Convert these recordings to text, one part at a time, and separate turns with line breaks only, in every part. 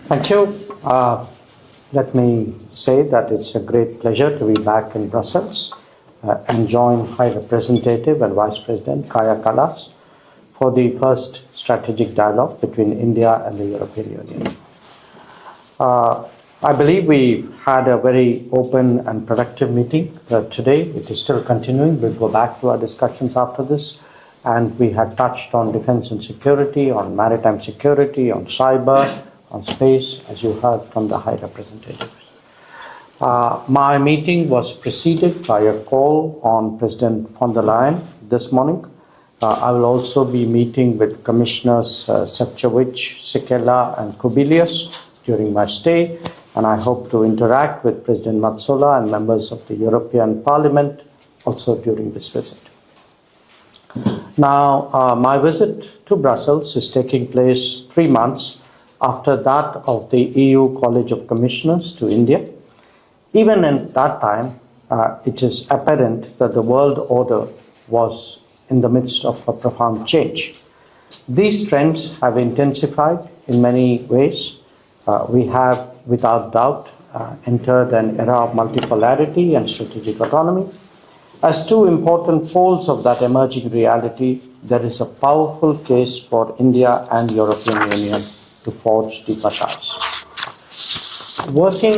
Thank you. Let me say that it's a great pleasure to be back in Brussels and join High Representative and Vice President Kaya Kallas for the first strategic dialogue between India and the European Union. I believe we had a very open and productive meeting today. It is still continuing. We'll go back to our discussions after this. And we had touched on defense and security, on maritime security, on cyber, on space, as you heard from the High Representative. My meeting was preceded by a call on President von der Leyen this morning. I will also be meeting with Commissioners Šefčovič, Sikela, and Kubilius during my stay, and I hope to interact with President Metsola and members of the European Parliament also during this visit. Now, my visit to Brussels is taking place 3 months after that of the EU College of Commissioners to India. Even in that time, it is apparent that the world order was in the midst of a profound change. These trends have intensified in many ways. We have, without doubt, entered an era of multipolarity and strategic autonomy. As two important poles of that emerging reality, there is a powerful case for India and European Union to forge deeper ties. Working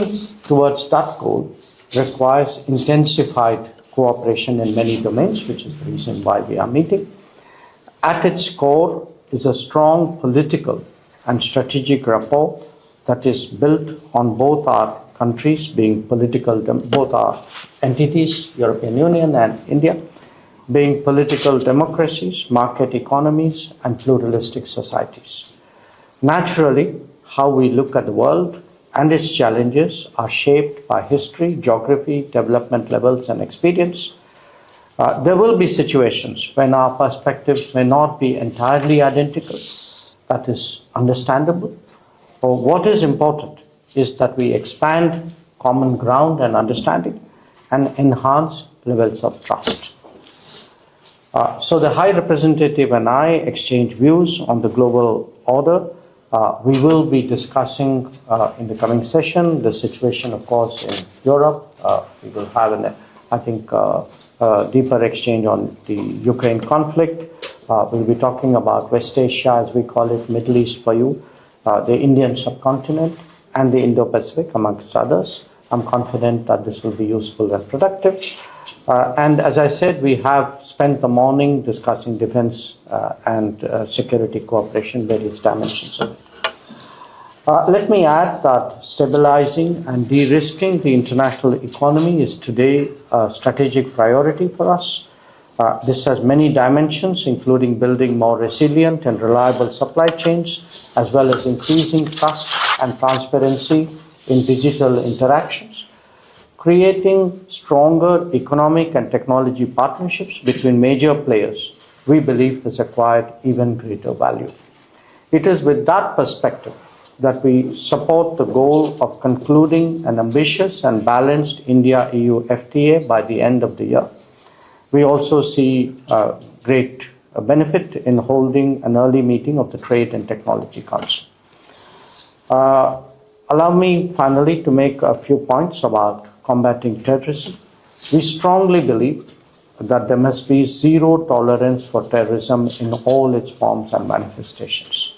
towards that goal requires intensified cooperation in many domains, which is the reason why we are meeting. At its core is a strong political and strategic rapport that is built on both our countries being both our entities, European Union and India, being political democracies, market economies, and pluralistic societies. Naturally, how we look at the world and its challenges are shaped by history, geography, development levels, and experience. There will be situations when our perspectives may not be entirely identical. That is understandable. But what is important is that we expand common ground and understanding and enhance levels of trust. So the High Representative and I exchange views on the global order. We will be discussing in the coming session the situation, of course, in Europe. We will have, a deeper exchange on the Ukraine conflict. We'll be talking about West Asia, as we call it, Middle East for you, the Indian subcontinent, and the Indo-Pacific, amongst others. I'm confident that this will be useful and productive. And as I said, we have spent the morning discussing defense and security cooperation, various dimensions of it. Let me add that stabilizing and de-risking the international economy is today a strategic priority for us. This has many dimensions, including building more resilient and reliable supply chains, as well as increasing trust and transparency in digital interactions, creating stronger economic and technology partnerships between major players. We believe has acquired even greater value. It is with that perspective that we support the goal of concluding an ambitious and balanced India-EU FTA by the end of the year. We also see great benefit in holding an early meeting of the Trade and Technology Council. Allow me finally to make a few points about combating terrorism. We strongly believe that there must be zero tolerance for terrorism in all its forms and manifestations.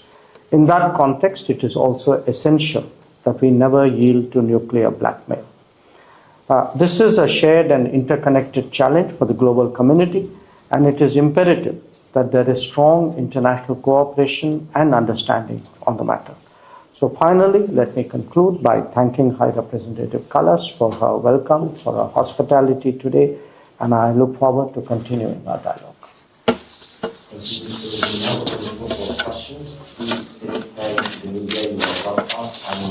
In that context, it is also essential that we never yield to nuclear blackmail. This is a shared and interconnected challenge for the global community, and it is imperative that there is strong international cooperation and understanding on the matter. So finally, let me conclude by thanking High Representative Kallas for her welcome, for her hospitality today, and I look forward to continuing our dialogue.
Please specify the media you are about and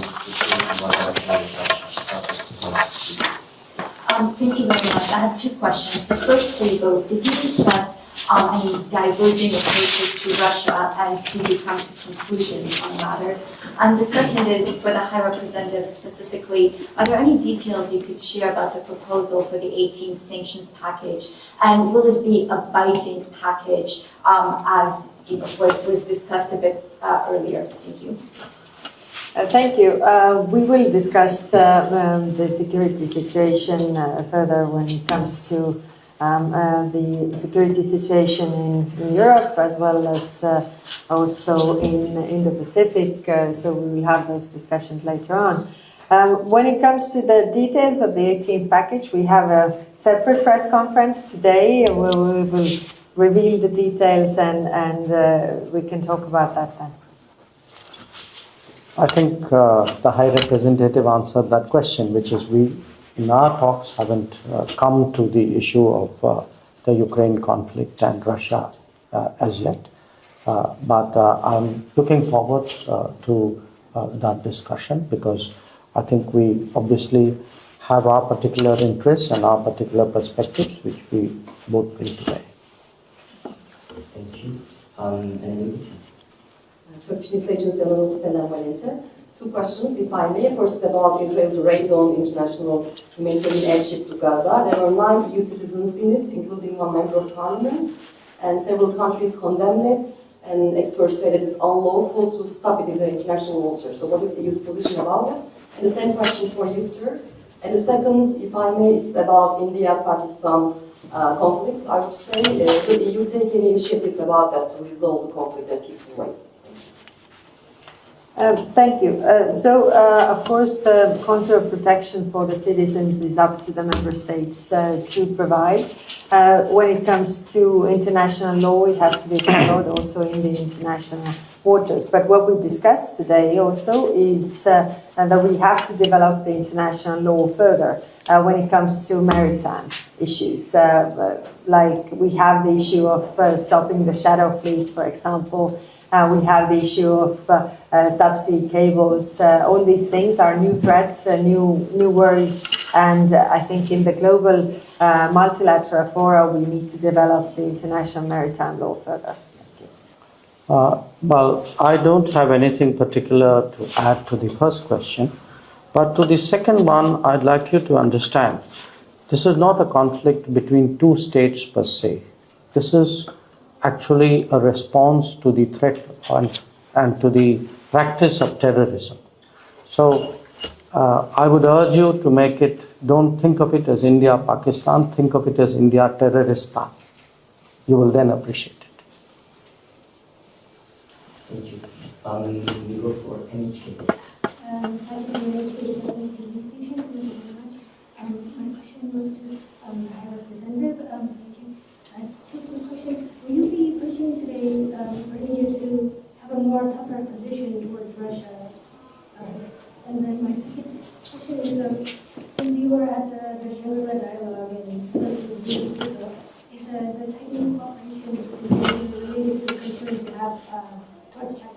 Thank you very much. I have two questions. The first for you both, did you discuss any diverging approaches to Russia, and did you come to conclusions on the matter? And the second is for the High Representative specifically, are there any details you could share about the proposal for the 18th sanctions package? And will it be a binding package as was discussed a bit earlier? Thank you.
Thank you. We will discuss the security situation further when it comes to the security situation in Europe as well as also in the Pacific. So we will have those discussions later on. When it comes to the details of the 18th package, we have a separate press conference today where we will reveal the details and we can talk about that then.
I think the High Representative answered that question, which is we, in our talks, haven't come to the issue of the Ukraine conflict and Russia as yet. But I'm looking forward to that discussion because I think we obviously have our particular interests and our particular perspectives, which we both bring today.
Thank you. Anybody?
Turkish News Agency, Selam Valente. Two questions, if I may. First, about Israel's raid on international humanitarian airship to Gaza. There were 9 EU citizens in it, including one member of parliament, and several countries condemned it, and experts say that it's unlawful to stop it in the international waters. So what is the EU's position about it? And the same question for you, sir. And the second, if I may, it's about India-Pakistan conflict. I would say, will the EU take any initiatives about that to resolve the conflict in a peaceful way?
Thank you. Of course, the consular protection for the citizens is up to the member states to provide. When it comes to international law, it has to be followed also in the international waters. But what we discussed today also is that we have to develop the international law further when it comes to maritime issues. Like we have the issue of stopping the shadow fleet, for example. We have the issue of subsea cables. All these things are new threats, new worries, and I think in the global multilateral fora we need to develop the international maritime law further.
Well, I don't have anything particular to add to the first question, but to the second one, I'd like you to understand this is not a conflict between two states per se. This is actually a response to the threat and to the practice of terrorism. So I would urge you to make it, don't think of it as India-Pakistan, think of it as India-Terroristan. You will then appreciate it.
Thank you. We go for NHK.
My question goes to the High Representative. Thank you. Two quick questions. Will you be pushing today for India to have a more tougher position towards Russia? And then my second question is, since you were at the Shangri-La dialogue in 2 weeks ago, is the tightening cooperation between India related to the concerns you have towards China?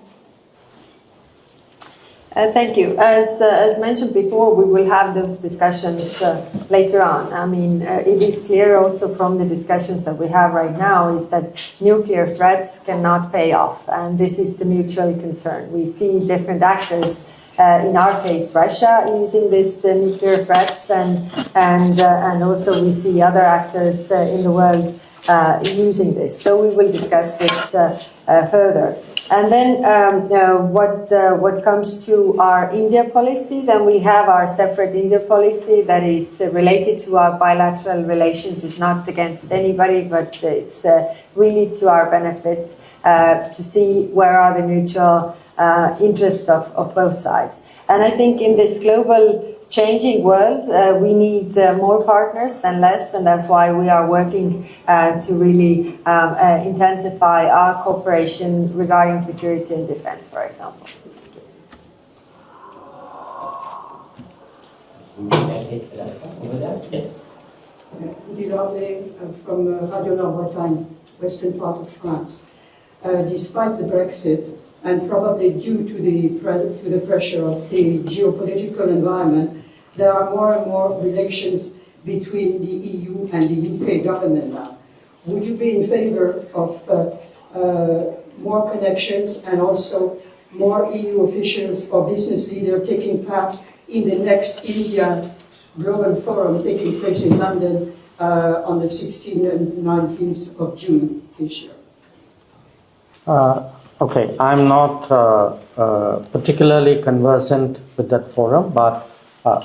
Thank you. As mentioned before, we will have those discussions later on. I mean, it is clear also from the discussions that we have right now is that nuclear threats cannot pay off, and this is the mutual concern. We see different actors, in our case, Russia using these nuclear threats, and also we see other actors in the world using this. So we will discuss this further. And then what comes to our India policy, then we have our separate India policy that is related to our bilateral relations. It's not against anybody, but it's really to our benefit to see where are the mutual interests of both sides. And I think in this global changing world, we need more partners than less, and that's why we are working to really intensify our cooperation regarding security and defense, for example.
May I take the last one over there? Yes.
Dilavé from Radio La Bretagne, western part of France. Despite the Brexit, and probably due to the pressure of the geopolitical environment, there are more and more relations between the EU and the UK government now. Would you be in favor of more connections and also more EU officials or business leaders taking part in the next India Global Forum taking place in London on the 16th and 19th of June this year?
Okay, I'm not particularly conversant with that forum, but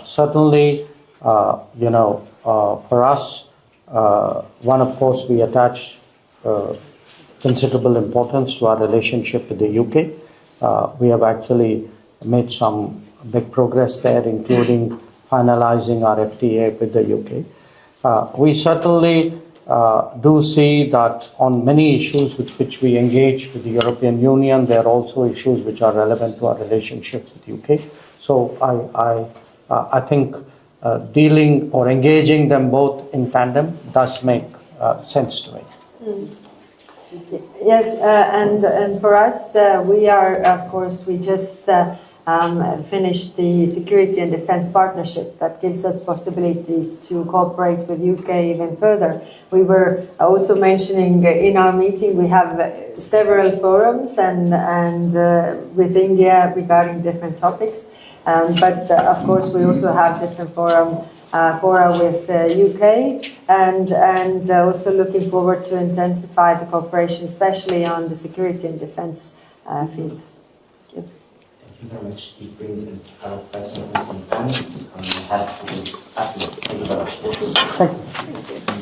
certainly, for us, one, of course, we attach considerable importance to our relationship with the UK. We have actually made some big progress there, including finalizing our FTA with the UK. We certainly do see that on many issues with which we engage with the European Union, there are also issues which are relevant to our relationship with UK. So I think dealing or engaging them both in tandem does make sense to me.
Yes, and for us, we are, of course, we just finished the security and defense partnership that gives us possibilities to cooperate with UK even further. We were also mentioning in our meeting we have several forums and with India regarding different topics, but of course we also have different fora with UK and also looking forward to intensify the cooperation, especially on the security and defense field.
Thank you very much. This brings in our question from Anne. We have to thank you very much.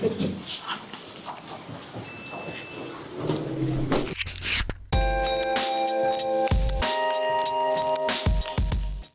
Thank you.